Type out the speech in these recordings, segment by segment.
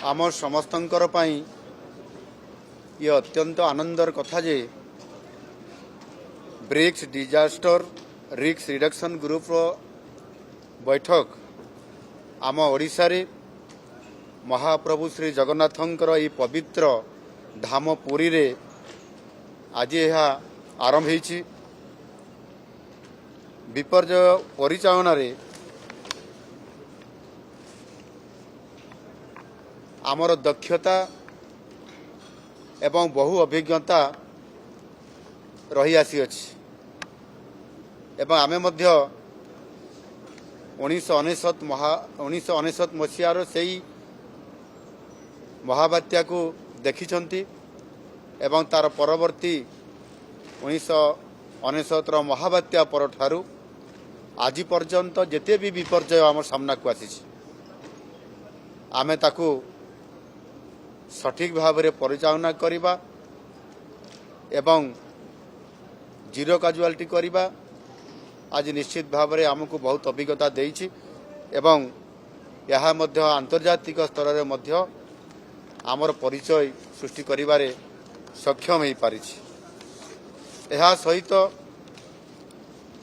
आम समस्तंकर पई ये अत्यंत आनंदर कथा जे BRICS disaster risk reduction group रो बैठक आम ओडिशा रे महाप्रभु श्री जगन्नाथंकर ये पवित्र धाम पुरी रे आज यह आरंभ होईछि। विपर्यय परिचालन रे आमर दक्षता एवं बहु अभिज्ञता रही आसी अछि एवं आमे मध्य 1999 मसीहार से महाबात्या को देखिछंती एवं तार परवर्ती 1999 महाबात्या पर ठारू आज पर्यंत जेते भी विपर्यय आम सामना को आसी आमे ताकू सठिक भाव में परिचालना करिबा एवं जीरो काजुआलिटी करिबा आज निश्चित भाव में आमको बहुत अभिज्ञता देइछि एवं यह मध्य आंतर्जातिक स्तर में मध्य आमर परिचय सृष्टि करिबारे सक्षम हो पारिछि। यह सहित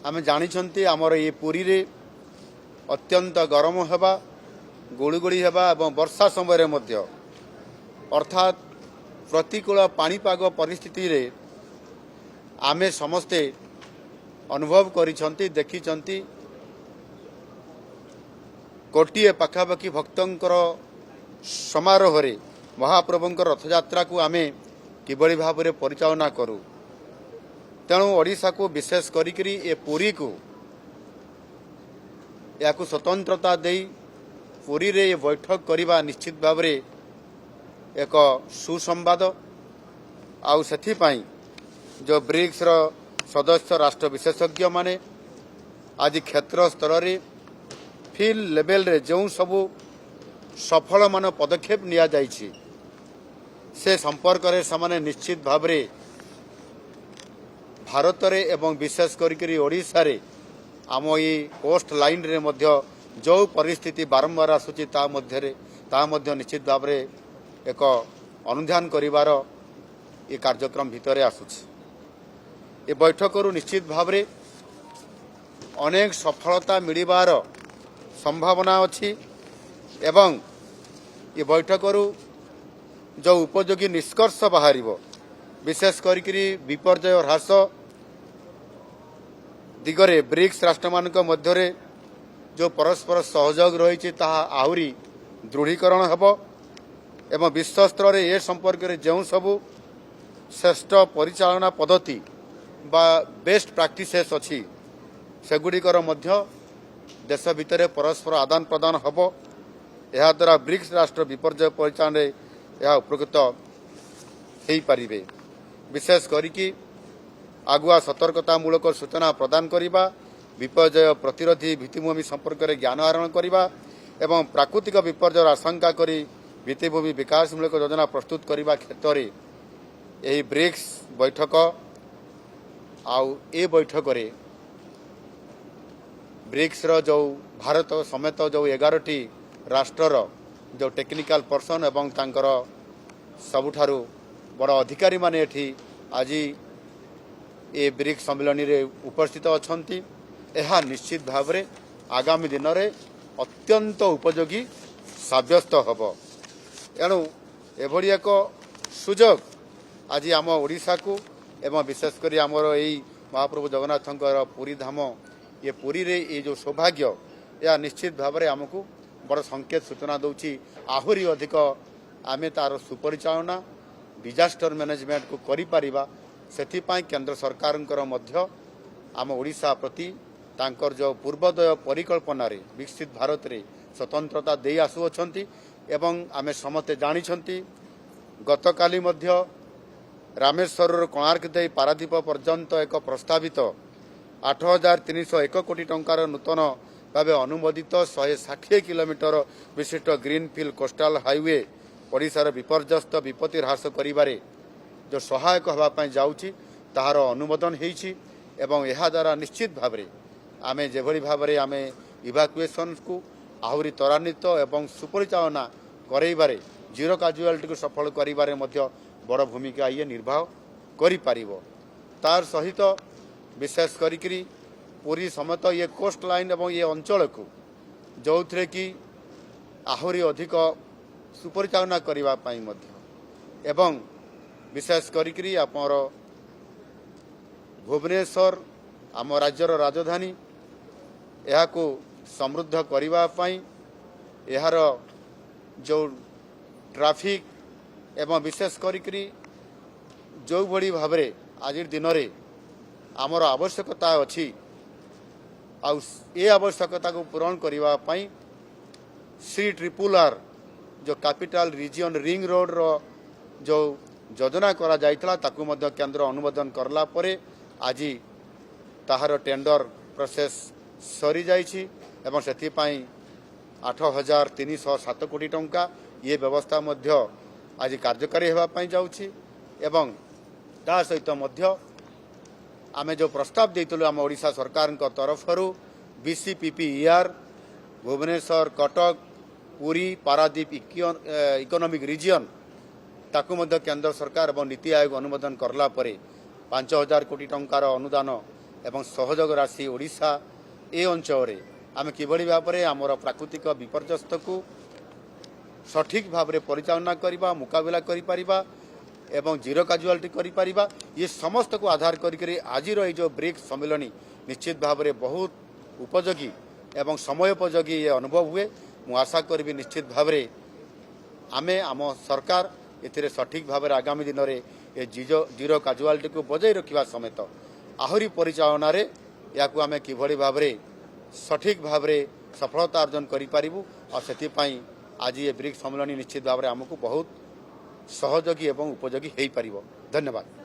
आम जानिछंती आमर ये पुरी रे अत्यंत गरम हेबा गुड़गुड़ी हेबा एवं वर्षा समय मध्य अर्थात प्रतिकूल पाणीपाग परिस्थिति रे आमे समस्ते अनुभव करिछंती देखिछंती कोटिए पाखापाखि भक्तंकर समारोह रे महाप्रभुंकर रथयात्रा को आमे किबळी भाव में परिचालना करू। तेणु ओडिशा को विशेष करिकरी ए पुरी को या स्वतंत्रता दे पुरी रे ये बैठक करवा निश्चित भाव में एक सुसंवाद आउ सेथिपाई जो ब्रिक्स रो सदस्य राष्ट्र विशेषज्ञ माने आज क्षेत्र स्तर रे फील्ड लेवल रे जो सबू सफल मान पदक्षेप निया जाइछि से संपर्क रे समाने निश्चित भाव में भारत रे एवं विशेष करिकरी ओडिशा रे आम ये कोस्ट लाइन रे मध्य जो परिस्थिति बारंबार आसुची ता मध्य निश्चित भाव में एक अनुध्यान करिवार ये कार्यक्रम भितर आसुछि। ये बैठक निश्चित भाव में अनेक सफलता मिलिबार संभावना अछि एवं ये बैठक जो उपयोगी निष्कर्ष बाहरिबो विशेष करिकरी विपर्यय ह्रास दिगरे ब्रिक्स राष्ट्र मानक मध्यरे जो परस्पर सहयोग रही आहुरी दृढ़ीकरण हेबो एवं विश्व स्तर में ए संपर्क में जो सबू श्रेष्ठ परिचालना पद्धति बा बेस्ट प्रैक्टिसेस अच्छी सेगुड़िकर मध्य देश भितर परस्पर आदान प्रदान हेबो। यह द्वारा ब्रिक्स राष्ट्र विपर्यय परिचालन में यह उपकृत हो पारिबे। विशेष करिकी आगुआ सतर्कतामूलक सूचना प्रदान करिबा विपर्यय प्रतिरोधी भित्तिभूमि संपर्क में ज्ञान आहरण करिबा एवं प्राकृतिक विपर्यय आशंका करी भित्तिभूमि विकासमूलक योजना प्रस्तुत करने क्षेत्र में यही ब्रिक्स बैठक आउ ए बैठक रे ब्रिक्स रो जो भारत समेत जो 11टी राष्ट्रर जो टेक्निकल पर्सन एवं तांकर सबुठारु बड़ अधिकारी माने एठी आज ए ब्रिक्स सम्मेलन रे उपस्थित अछंती। यह निश्चित भाव में आगामी दिन में अत्यंत उपयोगी साब्यस्त हबो। एणु एभली एक सुजोग आज आम ओडिशा को एवं विशेषकर आमर यही महाप्रभु जगन्नाथंकर पुरी धाम ये पुरी रे ये जो सौभाग्य यह निश्चित भाव में आमको बड़ संकेत सूचना दौची आहुरी अधिक आमे तार सुपरिचालना डिजास्टर मैनेजमेंट को करि परिबा सेथिपाई केंद्र सरकारंकर मध्य आम ओडिशा प्रति तांकर जो पूर्वोदय परिकल्पना रे विकसित भारत रे स्वतंत्रता दे आसुअछंती एवं आमे समते जानिछंती गतकाली मध्य रामेश्वर कोणार्क दे पारादीप पर्यंत एक प्रस्तावित 8,301 कोटी टंकार नूतन भाव अनुमोदित 160 किलोमीटर विशिष्ट ग्रीनफिल्ड कोस्टाल हाईवे ओडिशार विपर्यस्त विपत्ति ह्रास करिबारे जो सहायक होगापाई जाउची ताहार अनुमोदन होईछि एवं यह द्वारा निश्चित भाव में आमे जेभली भाव में आमे इवाकुएसन को आहुरी त्वरान्वित एवं सुपरिचालना करैबारे जीरो काजुआलिटी को सफल करिबारे मध्य बड़ भूमिका ये निर्वाह करि पारिबो। तार सहित विशेष करी पुरी समेत ये कोस्ट लाइन एवं ये अंचल को जो थे कि आहरी अधिक सुपरिचालना करिबा पाई मध्य एवं विशेष करी आपर भुवनेश्वर आम राज्यर राजधानी यह को समृद्ध करिबा पाई यार जो ट्राफिक एवं विशेष करी जो भली भाव आज दिन में आमर आवश्यकता अच्छी ये आवश्यकता को पूरण करने CRRR जो कैपिटल रीजन रिंग रोड रो जो योजना करा जाइतला ताकू मध्य केंद्र अनुमोदन करला परे आज ताहार टेंडर प्रोसेस सरी जाइछि एवं सेति पई 8,307 कोटी टंका ये व्यवस्था मध्य आज कार्यकारी हेबा पई जाउछि एवं ता सहित मध्य आमे जो प्रस्ताव देइतलु आम ओडिशा सरकार तरफ BCPPER Bhubaneswar Cuttack Puri Paradip economic region ताकू मध्य केंद्र सरकार एवं नीति आयोग अनुमोदन करला परे 5,000 कोटी टंकार अनुदान एवं सहयोग राशि ओडिशा ए अंचल आम किभली भाव में आमर प्राकृतिक विपर्यस्त को सठिक भाव में परिचालना करबा मुकाबला करिपारिबा एवं जीरो काजुआलिटी करिपारिबा ये समस्त को आधार करी आज जो ब्रिक्स सम्मेलन निश्चित भाव में बहुत उपयोगी एवं समयोपयोगी ये अनुभव हुए। मु आशा करी निश्चित भाव में आमे आम सरकार एथिरे सठिक भाव में आगामी दिन में ये जीरो काजुआलिटी को बजाय रखा समेत आहरी परिचालन या आमे किभली भाव में सठिक भाव में सफलता अर्जन करिपारिबु और सेतिपई आज ये ब्रिक्स सम्मेलन निश्चित भाव में आमको बहुत सहयोगी एवं उपयोगी हो पारिबो। धन्यवाद।